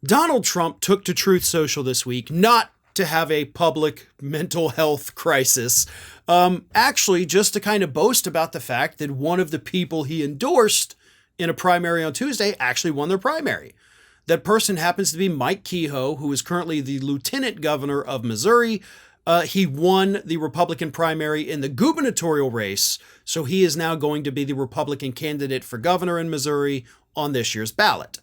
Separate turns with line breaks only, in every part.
Donald Trump took to Truth Social this week not to have a public mental health crisis, actually just to kind of boast about the fact that one of the people he endorsed in a primary on Tuesday actually won their primary. That person happens to be Mike Kehoe, who is currently the lieutenant governor of Missouri. He won the Republican primary in the gubernatorial race, so he is now going to be the Republican candidate for governor in Missouri on this year's ballot.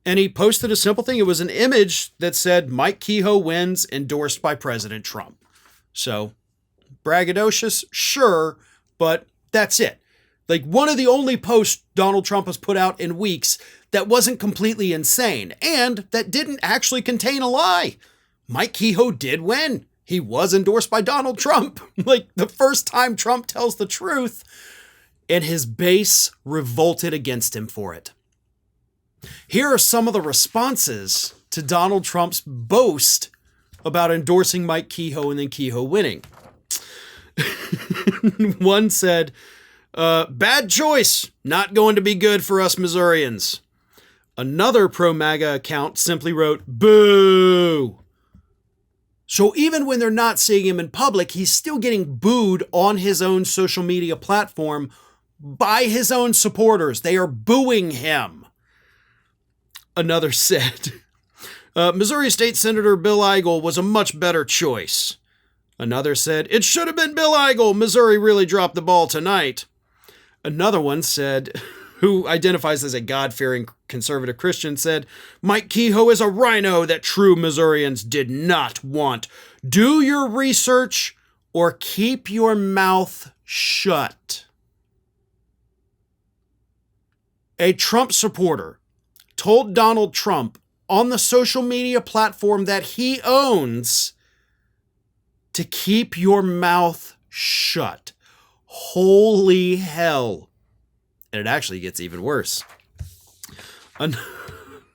And he posted a simple thing. It was an image that said, Mike Kehoe wins, endorsed by President Trump. So, braggadocious? Sure, but that's it. Like, one of the only posts Donald Trump has put out in weeks that wasn't completely insane, and that didn't actually contain a lie. Mike Kehoe did win. He was endorsed by Donald Trump. Like, the first time Trump tells the truth, and his base revolted against him for it. Here are some of the responses to Donald Trump's boast about endorsing Mike Kehoe and then Kehoe winning. One said, bad choice, not going to be good for us Missourians. Another pro-MAGA account simply wrote, boo. So even when they're not seeing him in public, he's still getting booed on his own social media platform by his own supporters. They are booing him. Another said, Missouri State Senator Bill Eigel was a much better choice. Another said, it should have been Bill Eigel. Missouri really dropped the ball tonight. Another one said, who identifies as a God-fearing conservative Christian, said, Mike Kehoe is a rhino that true Missourians did not want. Do your research or keep your mouth shut. A Trump supporter told Donald Trump on the social media platform that he owns to keep your mouth shut. Holy hell. And it actually gets even worse.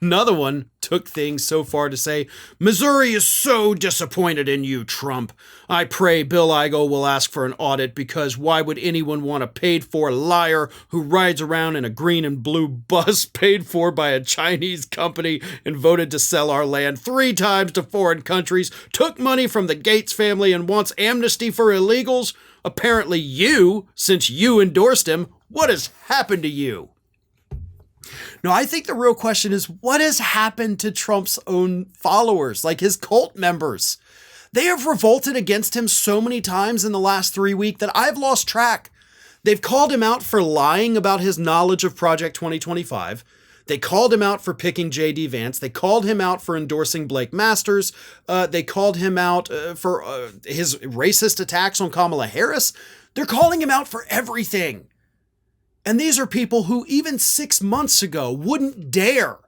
Another one took things so far to say, Missouri is so disappointed in you, Trump. I pray Bill Eigel will ask for an audit because why would anyone want a paid-for liar who rides around in a green and blue bus paid for by a Chinese company and voted to sell our land 3 times to foreign countries, took money from the Gates family and wants amnesty for illegals? Apparently you, since you endorsed him, what has happened to you? No, I think the real question is, what has happened to Trump's own followers, like his cult members? They have revolted against him so many times in the last 3 weeks that I've lost track. They've called him out for lying about his knowledge of Project 2025. They called him out for picking J.D. Vance. They called him out for endorsing Blake Masters. They called him out for his racist attacks on Kamala Harris. They're calling him out for everything. And these are people who even 6 months ago wouldn't dare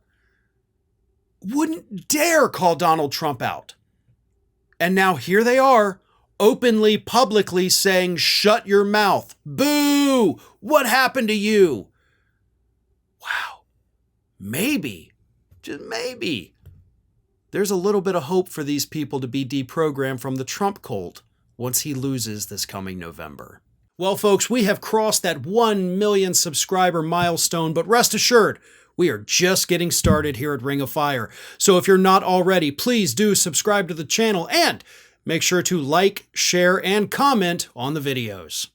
call Donald Trump out. And now here they are, openly, publicly saying, shut your mouth. Boo! What happened to you? Wow. Maybe, just maybe, there's a little bit of hope for these people to be deprogrammed from the Trump cult once he loses this coming November. Well, folks, we have crossed that 1 million subscriber milestone, but rest assured, we are just getting started here at Ring of Fire. So if you're not already, please do subscribe to the channel and make sure to like, share, and comment on the videos.